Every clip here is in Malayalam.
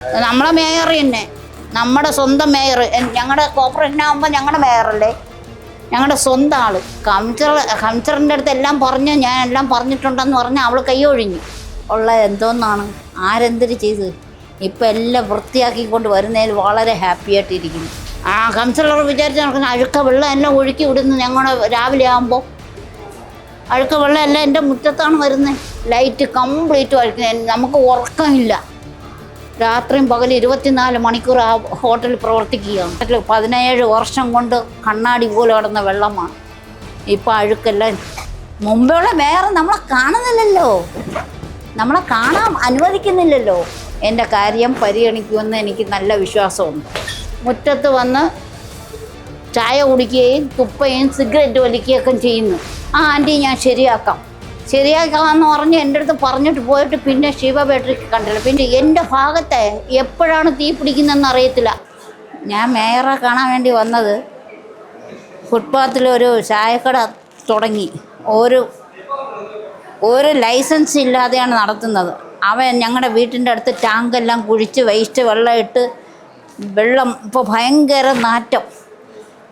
നമ്മളെ മേയർ തന്നെ, നമ്മുടെ സ്വന്തം മേയർ. ഞങ്ങളുടെ കോർപ്പറേഷനാകുമ്പോൾ ഞങ്ങളുടെ മേയറല്ലേ, ഞങ്ങളുടെ സ്വന്തം ആള്. കൗൺസിലറിൻ്റെ അടുത്ത് എല്ലാം പറഞ്ഞ് ഞാൻ എല്ലാം പറഞ്ഞിട്ടുണ്ടെന്ന് പറഞ്ഞാൽ അവൾ കൈയൊഴിഞ്ഞു. ഉള്ള എന്തോന്നാണ്, ആരെന്തൊരു ചെയ്ത് ഇപ്പം എല്ലാം വൃത്തിയാക്കിക്കൊണ്ട് വരുന്നതിൽ വളരെ ഹാപ്പി ആയിട്ടിരിക്കുന്നു. ആ കൗൺസിലർ വിചാരിച്ച് നടക്കുന്ന അഴുക്ക വെള്ളം എല്ലാം ഒഴുക്കി വിടുന്നു. ഞങ്ങൾ രാവിലെ ആകുമ്പോൾ അഴുക്ക വെള്ളം എല്ലാം എൻ്റെ മുറ്റത്താണ് വരുന്നത്. ലൈറ്റ് കംപ്ലീറ്റ് അഴുക്കുന്നത്. നമുക്ക് ഉറക്കമില്ല. രാത്രിയും പകൽ 24 മണിക്കൂർ ആ ഹോട്ടൽ പ്രവർത്തിക്കുകയാണ്. 17 വർഷം കൊണ്ട് കണ്ണാടി പോലെ കിടന്ന വെള്ളമാണ്. ഇപ്പം അഴുക്കെല്ലാം. മുമ്പുള്ള മേയർ നമ്മളെ കാണുന്നില്ലല്ലോ, നമ്മളെ കാണാൻ അനുവദിക്കുന്നില്ലല്ലോ. എൻ്റെ കാര്യം പരിഗണിക്കുമെന്ന് എനിക്ക് നല്ല വിശ്വാസമുണ്ട്. മുറ്റത്ത് വന്ന് ചായ കുടിക്കുകയും തുപ്പയും സിഗരറ്റ് വലിക്കുകയൊക്കെ ചെയ്യുന്നു. ആ ആൻറ്റി ഞാൻ ശരിയാക്കാമെന്ന് പറഞ്ഞ് എൻ്റെ അടുത്ത് പറഞ്ഞിട്ട് പോയിട്ട് പിന്നെ ശിവ ബാറ്ററിക്ക് കണ്ടില്ല. പിന്നെ എൻ്റെ ഭാഗത്തെ എപ്പോഴാണ് തീ പിടിക്കുന്നതെന്ന് അറിയത്തില്ല. ഞാൻ മേയറെ കാണാൻ വേണ്ടി വന്നത് ഫുട്പാത്തിലൊരു ചായക്കട തുടങ്ങി. ഒരു ലൈസൻസ് ഇല്ലാതെയാണ് നടത്തുന്നത്. അവൻ ഞങ്ങളുടെ വീട്ടിൻ്റെ അടുത്ത് ടാങ്കെല്ലാം കുഴിച്ച് വേസ്റ്റ് വെള്ളം ഇട്ട് വെള്ളം ഇപ്പോൾ ഭയങ്കര നാറ്റം.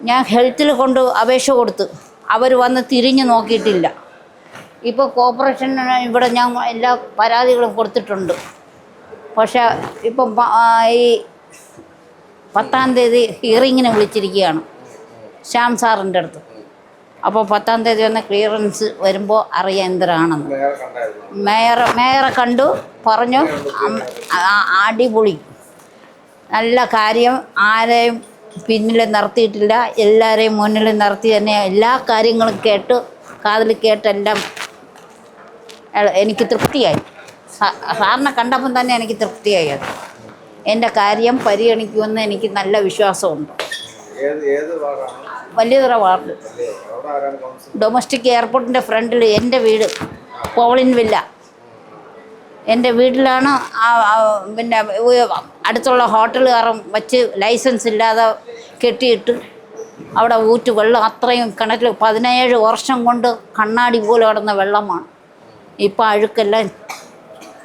ഞാൻ ഹെൽത്തിൽ കൊണ്ട് അപേക്ഷ കൊടുത്ത് അവർ വന്ന് തിരിഞ്ഞ് നോക്കിയിട്ടില്ല. ഇപ്പോൾ കോർപ്പറേഷന് ഇവിടെ ഞാൻ എല്ലാ പരാതികളും കൊടുത്തിട്ടുണ്ട്. പക്ഷേ ഇപ്പം ഈ 10-ാം തീയതി ഹിയറിങ്ങിന് വിളിച്ചിരിക്കുകയാണ് ശ്യാം സാറിൻ്റെ അടുത്ത്. അപ്പോൾ 10-ാം തീയതി വന്ന് ക്ലിയറൻസ് വരുമ്പോൾ അറിയാം എന്തരാണെന്ന്. മേയറെ കണ്ടു, പറഞ്ഞു അടിപൊളി, നല്ല കാര്യം, ആരെയും പിന്നിൽ നിർത്തിയിട്ടില്ല, എല്ലാവരെയും മുന്നിൽ നിർത്തി തന്നെ എല്ലാ കാര്യങ്ങളും കേട്ട് കാതിൽ കേട്ടെല്ലാം എനിക്ക് തൃപ്തിയായി. സാറിനെ കണ്ടപ്പം തന്നെ എനിക്ക് തൃപ്തിയായി. അത് എൻ്റെ കാര്യം പരിഗണിക്കുമെന്ന് എനിക്ക് നല്ല വിശ്വാസമുണ്ട്. വലിയതറ വാർഡ്, ഡൊമസ്റ്റിക് എയർപോർട്ടിൻ്റെ ഫ്രണ്ടിൽ എൻ്റെ വീട്, പോളിൻ വില്ല. എൻ്റെ വീട്ടിലാണ് പിന്നെ അടുത്തുള്ള ഹോട്ടലുകാരൻ വച്ച് ലൈസൻസ് ഇല്ലാതെ കെട്ടിയിട്ട് അവിടെ ഊറ്റ് വെള്ളം അത്രയും കിണറ്റിൽ 17 വർഷം കൊണ്ട് കണ്ണാടി പോലെ കിടന്ന വെള്ളമാണ്. ഇപ്പം അഴുക്കെല്ലാം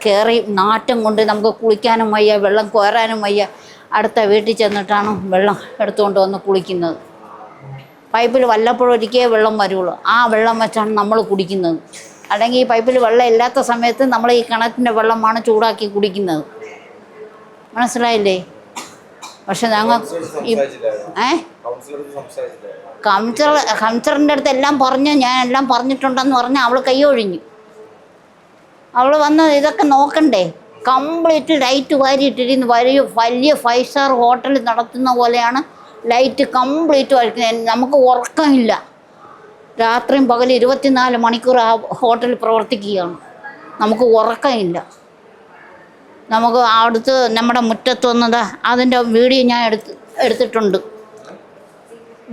കയറി നാറ്റം കൊണ്ട് നമുക്ക് കുളിക്കാനും വയ്യ, വെള്ളം കോരാനും വയ്യ. അടുത്ത വീട്ടിൽ ചെന്നിട്ടാണ് വെള്ളം എടുത്തുകൊണ്ട് വന്ന് കുളിക്കുന്നത്. പൈപ്പിൽ വല്ലപ്പോഴൊരിക്കേ വെള്ളം വരുള്ളൂ. ആ വെള്ളം വെച്ചാണ് നമ്മൾ കുടിക്കുന്നത്. അല്ലെങ്കിൽ ഈ പൈപ്പിൽ വെള്ളം ഇല്ലാത്ത സമയത്ത് നമ്മൾ ഈ കിണറ്റിൻ്റെ വെള്ളമാണ് ചൂടാക്കി കുടിക്കുന്നത്. മനസ്സിലായില്ലേ? പക്ഷെ ഞങ്ങൾ കൗൺസിലറിൻ്റെ അടുത്ത് എല്ലാം പറഞ്ഞ് ഞാൻ എല്ലാം പറഞ്ഞിട്ടുണ്ടെന്ന് പറഞ്ഞാൽ അവൾ കൈയൊഴിഞ്ഞു. അവൾ വന്ന് ഇതൊക്കെ നോക്കണ്ടേ? കംപ്ലീറ്റ് ലൈറ്റ് വാരിയിട്ടിരുന്ന് വലിയ 5 സ്റ്റാർ ഹോട്ടൽ നടത്തുന്ന പോലെയാണ് ലൈറ്റ് കംപ്ലീറ്റ് വരയ്ക്കുന്നത്. നമുക്ക് ഉറക്കമില്ല. രാത്രിയും പകൽ 24 മണിക്കൂർ ആ ഹോട്ടൽ പ്രവർത്തിക്കുകയാണ്. നമുക്ക് ഉറക്കമില്ല. നമുക്ക് അടുത്ത് നമ്മുടെ മുറ്റത്ത് വന്നത് അതിൻ്റെ വീഡിയോ ഞാൻ എടുത്തിട്ടുണ്ട്.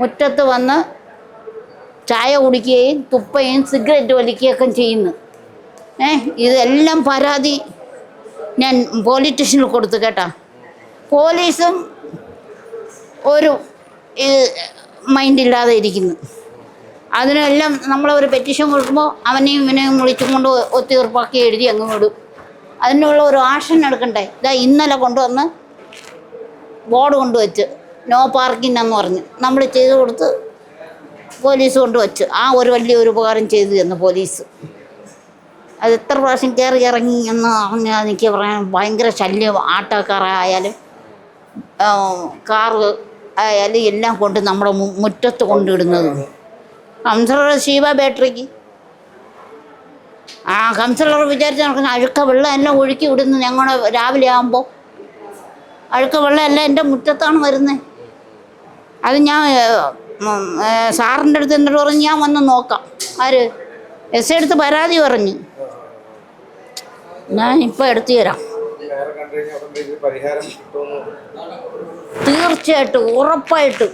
മുറ്റത്ത് വന്ന് ചായ കുടിക്കുകയും തുപ്പയും സിഗരറ്റ് വലിക്കുകയൊക്കെ ചെയ്യുന്നു. ഇതെല്ലാം പരാതി ഞാൻ പോലീസ് സ്റ്റേഷനിൽ കൊടുത്തു കേട്ടാ. പോലീസും ഒരു മൈൻഡില്ലാതെ ഇരിക്കുന്നു. അതിനെല്ലാം നമ്മളൊരു പെറ്റീഷൻ കൊടുക്കുമ്പോൾ അവനെയും ഇവനെയും വിളിച്ചും കൊണ്ട് ഒത്തുതീർപ്പാക്കി എഴുതി അങ്ങ് വിടും. അതിനുള്ള ഒരു ആക്ഷൻ എടുക്കണ്ടേ? ഇതാ ഇന്നലെ കൊണ്ടുവന്ന് ബോർഡ് കൊണ്ടുവച്ച് നോ പാർക്കിംഗ് എന്ന് പറഞ്ഞ് നമ്മൾ ചെയ്ത് കൊടുത്ത് പോലീസ് കൊണ്ടുവച്ച് ആ ഒരു വലിയൊരു ഉപകാരം ചെയ്തു എന്ന് പോലീസ്. അത് എത്ര പ്രാവശ്യം കയറി ഇറങ്ങി എന്ന് പറഞ്ഞാൽ എനിക്ക് പറയാൻ ഭയങ്കര ശല്യം. ആട്ടോക്കാരായാലും കാറ് ആയാലും എല്ലാം കൊണ്ട് നമ്മുടെ മുറ്റത്ത് കൊണ്ടിടുന്നത്. കൗൺസിലർ ശിവ ബാറ്ററിക്ക് ആ കൗൺസിലർ വിചാരിച്ച് നടക്കുന്ന അഴുക്ക വെള്ളം എല്ലാം ഒഴുക്കി വിടുന്നു. ഞങ്ങൾ രാവിലെ ആകുമ്പോൾ അഴുക്ക വെള്ളം എല്ലാം എൻ്റെ മുറ്റത്താണ് വരുന്നത്. അത് ഞാൻ സാറിൻ്റെ അടുത്ത് എന്നിട്ട് പറഞ്ഞ് ഞാൻ വന്ന് നോക്കാം. ആര് എസ് എടുത്ത് പരാതി പറഞ്ഞു. ഞാൻ ഇപ്പോൾ എടുത്തു തരാം. തീർച്ചയായിട്ടും ഉറപ്പായിട്ടും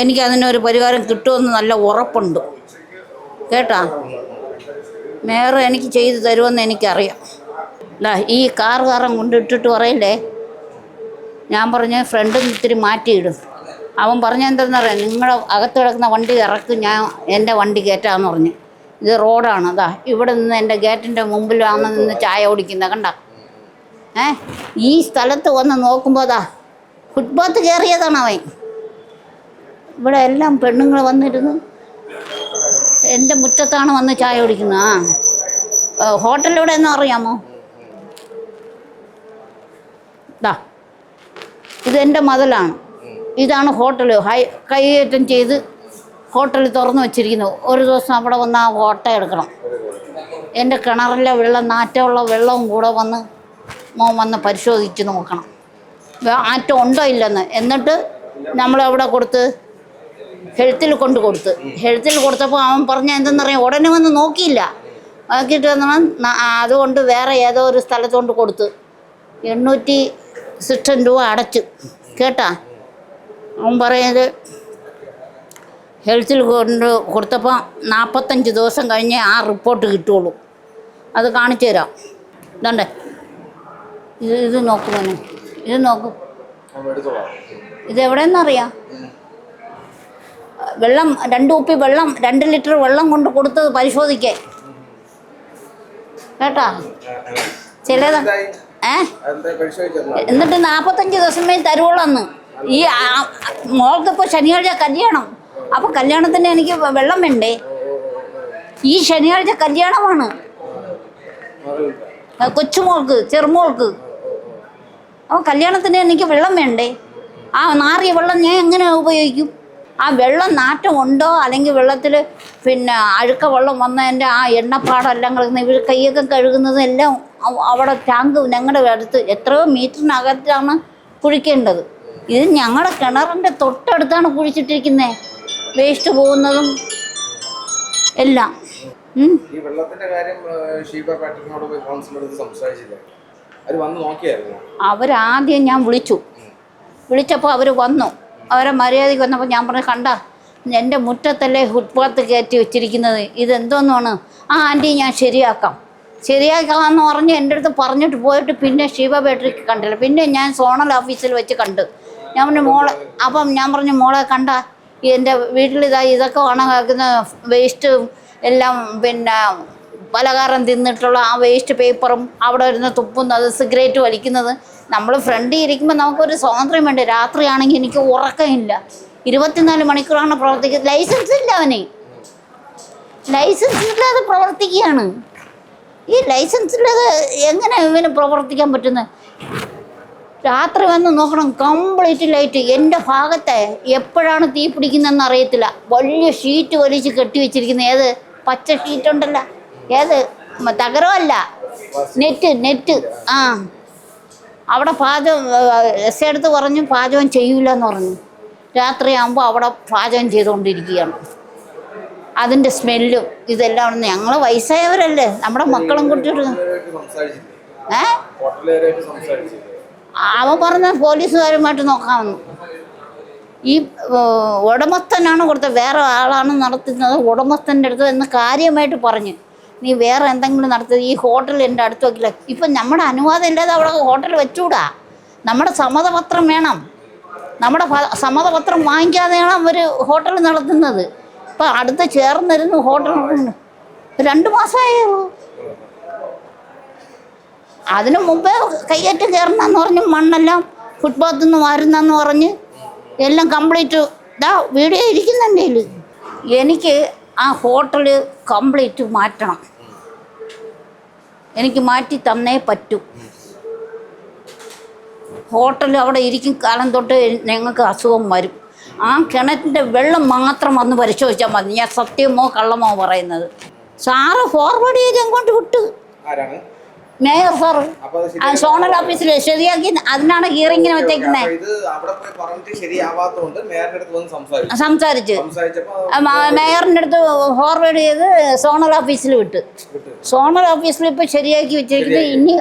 എനിക്കതിനൊരു പരിഹാരം കിട്ടുമെന്ന് നല്ല ഉറപ്പുണ്ട് കേട്ടാ. മേയർ എനിക്ക് ചെയ്തു തരുമെന്ന് എനിക്കറിയാം. അല്ല ഈ കാറുകാരൻ കൊണ്ടിട്ടിട്ട് പറയില്ലേ, ഞാൻ പറഞ്ഞ ഫ്രണ്ട് ഇത്തിരി മാറ്റിയിടും. അവൻ പറഞ്ഞെന്തെന്നറിയാം, നിങ്ങളുടെ അകത്ത് കിടക്കുന്ന വണ്ടി ഇറക്കും, ഞാൻ എൻ്റെ വണ്ടി കയറ്റാമെന്ന് പറഞ്ഞു. ഇത് റോഡാണ്, അതാ ഇവിടെ നിന്ന് എൻ്റെ ഗേറ്റിൻ്റെ മുമ്പിലാണ് നിന്ന് ചായ കുടിക്കുന്നത് കണ്ട. ഈ സ്ഥലത്ത് വന്ന് നോക്കുമ്പോൾ അതാ ഫുട്പാത്ത് കയറിയതാണ് അവൻ. ഇവിടെ എല്ലാം പെണ്ണുങ്ങൾ വന്നിരുന്നു എൻ്റെ മുറ്റത്താണ് വന്ന് ചായ കുടിക്കുന്നത്. ഹോട്ടലിലൂടെ എന്ന് അറിയാമോ? ഇതാ ഇതെൻ്റെ മതിലാണ്. ഇതാണ് ഹോട്ടൽ. കൈയേറ്റം ചെയ്ത് ഹോട്ടൽ തുറന്നു വച്ചിരിക്കുന്നു. ഒരു ദിവസം അവിടെ വന്ന് ആ ഫോട്ടോ എടുക്കണം. എൻ്റെ കിണറിലെ വെള്ളം, നാറ്റമുള്ള വെള്ളവും കൂടെ വന്ന് പരിശോധിച്ച് നോക്കണം, നാറ്റം ഉണ്ടോ ഇല്ലെന്ന്. എന്നിട്ട് നമ്മളവിടെ കൊടുത്ത് ഹെൽത്തിൽ കൊടുത്ത് ഹെൽത്തിൽ കൊടുത്തപ്പോൾ അവൻ പറഞ്ഞ എന്തെന്നറിയാം, ഉടനെ വന്ന് നോക്കിയില്ല. നോക്കിയിട്ട് അതുകൊണ്ട് വേറെ ഏതോ ഒരു സ്ഥലത്ത് കൊണ്ട് കൊടുത്ത് 860 രൂപ അടച്ചു. കേട്ടാ, അവൻ പറയുന്നത് ഹെൽത്തിൽ കൊടുത്തപ്പോൾ 45 ദിവസം കഴിഞ്ഞേ ആ റിപ്പോർട്ട് കിട്ടുള്ളൂ. അത് കാണിച്ചു തരാം. ഇതണ്ടേ, ഇത് നോക്കുമോനെ, ഇത് നോക്കും. ഇതെവിടെയെന്നറിയാം? വെള്ളം 2 കുപ്പി വെള്ളം, 2 ലിറ്റർ വെള്ളം കൊണ്ട് കൊടുത്തത് പരിശോധിക്കേ. കേട്ടാ, ചിലത് എന്നിട്ട് 45 ദിവസമേ തരുവുള്ളന്ന്. ഈ മോൾക്കിപ്പോൾ ശനിയാഴ്ച കല്യാണം. അപ്പോൾ കല്യാണത്തിന് എനിക്ക് വെള്ളം വേണ്ടേ? ഈ ശനിയാഴ്ച കല്യാണമാണ് കൊച്ചുമോൾക്ക്, ചെറുമോൾക്ക്. അപ്പോൾ കല്യാണത്തിന് എനിക്ക് വെള്ളം വേണ്ടേ? ആ നാറിയ വെള്ളം ഞാൻ എങ്ങനെ ഉപയോഗിക്കും? ആ വെള്ളം നാറ്റം ഉണ്ടോ, അല്ലെങ്കിൽ വെള്ളത്തിൽ അഴുക്ക വെള്ളം വന്നതിൻ്റെ ആ എണ്ണപ്പാടെല്ലാം കളയുന്നത്, ഇവർ കൈയൊക്കെ കഴുകുന്നത് എല്ലാം അവിടെ ടാങ്ക് ഞങ്ങളുടെ അടുത്ത് എത്രയോ മീറ്ററിനകത്താണ് കുഴിക്കേണ്ടത്. ഇത് ഞങ്ങളുടെ കിണറിൻ്റെ തൊട്ടടുത്താണ് കുഴിച്ചിട്ടിരിക്കുന്നത്. വേസ്റ്റ് പോകുന്നതും എല്ലാം. ഈ വെള്ളത്തിന്റെ കാര്യം ഷീബ പാട്രിക്കിനോട് പോയി കൗൺസിലറോട് സംസാരിച്ചില്ലേ? അവർ വന്ന് നോക്കിയായിരുന്നു? അവരാദ്യം ഞാൻ വിളിച്ചപ്പോൾ അവർ വന്നു. അവരെ മര്യാദയ്ക്ക് വന്നപ്പോൾ ഞാൻ പറഞ്ഞു, കണ്ട എൻ്റെ മുറ്റത്തല്ലേ ഫുട്പാത്ത് കയറ്റി വെച്ചിരിക്കുന്നത്, ഇതെന്തോന്നാണ്? ആൻറ്റി ഞാൻ ശരിയാക്കാമെന്ന് പറഞ്ഞ് എൻ്റെ അടുത്ത് പറഞ്ഞിട്ട് പോയിട്ട് പിന്നെ ഷീബ പാട്രിക്ക് കണ്ടില്ല. പിന്നെ ഞാൻ സോണൽ ഓഫീസിൽ വെച്ച് കണ്ട്. ഞാൻ പറഞ്ഞു മോളെ, അപ്പം ഞാൻ പറഞ്ഞു മോളെ കണ്ട എൻ്റെ വീട്ടിൽ ഇതൊക്കെ ഉണങ്ങാക്കുന്ന വേസ്റ്റ് എല്ലാം, പലഹാരം തിന്നിട്ടുള്ള ആ വേസ്റ്റ് പേപ്പറും അവിടെ ഇരുന്ന് തുപ്പുന്നത്, സിഗരറ്റ് വലിക്കുന്നത്. നമ്മൾ ഫ്രണ്ടിൽ ഇരിക്കുമ്പോൾ നമുക്കൊരു സ്വാതന്ത്ര്യം വേണ്ടേ? രാത്രിയാണെങ്കിൽ എനിക്ക് ഉറക്കമില്ല. 24 മണിക്കൂറാണ് പ്രവർത്തിക്കുന്നത്. ലൈസൻസ് ഇല്ല അവന്, ലൈസൻസ് ഇല്ലാതെ പ്രവർത്തിക്കുകയാണ്. ഈ ലൈസൻസ് ഇല്ലാതെ എങ്ങനെ ഇവന് പ്രവർത്തിക്കാൻ പറ്റുന്നത്? രാത്രി വന്ന് നോക്കണം, കംപ്ലീറ്റ് ലൈറ്റ്. എൻ്റെ ഭാഗത്തെ എപ്പോഴാണ് തീ പിടിക്കുന്നതെന്ന് അറിയത്തില്ല. വലിയ ഷീറ്റ് വലിച്ച് കെട്ടി വെച്ചിരിക്കുന്ന, ഏത് പച്ച ഷീറ്റുണ്ടല്ലോ, ഏത് തകരമല്ല, നെറ്റ്. ആ അവിടെ എസ് എടുത്ത് പറഞ്ഞു പാചകം ചെയ്യൂല എന്ന് പറഞ്ഞു. രാത്രിയാകുമ്പോൾ അവിടെ പാചകം ചെയ്തുകൊണ്ടിരിക്കുകയാണ്. അതിൻ്റെ സ്മെല്ലും ഇതെല്ലാം. ഞങ്ങൾ വയസ്സായവരല്ലേ, നമ്മുടെ മക്കളും കുട്ടികളും. അവൻ പറഞ്ഞ പോലീസുകാരുമായിട്ട് നോക്കാമെന്ന്. ഈ ഉടമസ്ഥനാണ് കൊടുത്തത്, വേറെ ആളാണ് നടത്തുന്നത്, ഉടമസ്ഥൻ്റെ അടുത്ത് എന്ന് കാര്യമായിട്ട് പറഞ്ഞ്. നീ വേറെ എന്തെങ്കിലും നടത്തുന്നത്, ഈ ഹോട്ടൽ എൻ്റെ അടുത്ത് വയ്ക്കില്ല. ഇപ്പം നമ്മുടെ അനുവാദം ഇല്ലാതെ അവിടെ ഹോട്ടൽ വെച്ചുകൂടാ. നമ്മുടെ സമ്മതപത്രം വേണം. നമ്മുടെ സമ്മതപത്രം വാങ്ങിക്കാതെയാണ് അവർ ഹോട്ടൽ നടത്തുന്നത്. ഇപ്പം അടുത്ത് ചേർന്നിരുന്നു ഹോട്ടൽ 2 മാസമായുള്ളൂ. അതിനു മുമ്പേ കയ്യേറ്റം കയറണമെന്ന് പറഞ്ഞ് മണ്ണെല്ലാം ഫുട്പാത്തിൽ നിന്ന് വാരുന്നെന്ന് പറഞ്ഞ് എല്ലാം കംപ്ലീറ്റ് വീഡിയോ ഇരിക്കുന്നുണ്ടെങ്കിൽ എനിക്ക് ആ ഹോട്ടൽ കംപ്ലീറ്റ് മാറ്റണം. എനിക്ക് മാറ്റി തന്നേ പറ്റൂ. ഹോട്ടൽ അവിടെ ഇരിക്കും കാലം തൊട്ട് ഞങ്ങൾക്ക് അസുഖം വരും. ആ കിണറ്റിൻ്റെ വെള്ളം മാത്രം വന്ന് പരിശോധിച്ചാൽ മതി. ഞാൻ സത്യമോ കള്ളമോ പറയുന്നത്. സാറ് ഫോർവേഡ് ചെയ്ത് അങ്ങോട്ട് വിട്ട്. മേയർ സാറ് സോണൽ ഓഫീസിൽ ശരിയാക്കി, അതിനാണ് ഹിയറിങ്ങിന് വെച്ചേക്കുന്നത്. സംസാരിച്ച് മേയറിൻ്റെ അടുത്ത് ഫോർവേഡ് ചെയ്ത് സോണൽ ഓഫീസിൽ വിട്ട്. സോണൽ ഓഫീസിൽ ഇപ്പോൾ ശരിയാക്കി വെച്ചിരിക്കുന്നത്. ഇനി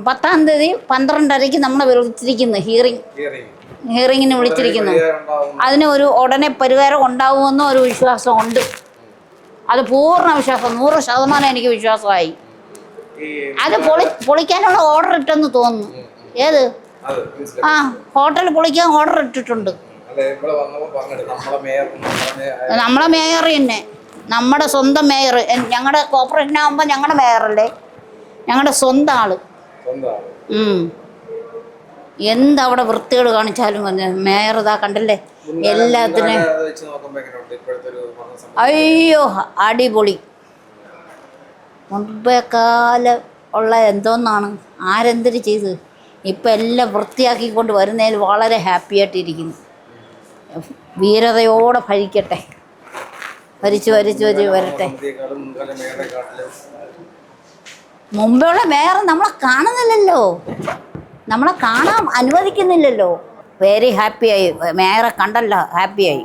10-ാം തീയതി 12:30 നമ്മളെ വിളിച്ചിരിക്കുന്നു ഹിയറിങ്ങിന് വിളിച്ചിരിക്കുന്നു. അതിന് ഒരു ഉടനെ പരിഹാരം ഉണ്ടാവുമെന്ന് ഒരു വിശ്വാസമുണ്ട്. അത് പൂർണ്ണ വിശ്വാസം, 100% എനിക്ക് വിശ്വാസമായി. അത് പൊളിക്കാനുള്ള ഓർഡർ ഇട്ടെന്ന് തോന്നുന്നു. ഏത് ഹോട്ടൽ പൊളിക്കാൻ ഓർഡർ ഇട്ടിട്ടുണ്ട്. നമ്മളെ മേയർ തന്നെ, നമ്മുടെ സ്വന്തം മേയർ. ഞങ്ങളുടെ കോർപ്പറേഷനാകുമ്പോൾ ഞങ്ങളുടെ മേയറല്ലേ, ഞങ്ങളുടെ സ്വന്തം ആള്. സ്വന്തമാണ്. എന്തവിടെ വൃത്തികേട് കാണിച്ചാലും മേയർ ഇതാ കണ്ടല്ലേ എല്ലാത്തിനും. അത് വെച്ച് നോക്കുമ്പോൾ എങ്ങനെയുണ്ട് ഇപ്പോഴത്തെ ഒരു ഭരണസമിതി? അയ്യോ അടിപൊളി. മുൻപേ കാലം ഉള്ള എന്തോന്നാണ് ആരെന്തൊരു ചെയ്ത് ഇപ്പം എല്ലാം വൃത്തിയാക്കിക്കൊണ്ട് വരുന്നതിൽ വളരെ ഹാപ്പി ആയിട്ടിരിക്കുന്നു. വീരതയോടെ ഭരിക്കട്ടെ, ഭരിച്ച് വരട്ടെ. മുമ്പുള്ള മേയർ നമ്മളെ കാണുന്നില്ലല്ലോ, നമ്മളെ കാണാൻ അനുവദിക്കുന്നില്ലല്ലോ. വെരി ഹാപ്പിയായി, മേയറെ കണ്ടല്ലോ ഹാപ്പിയായി.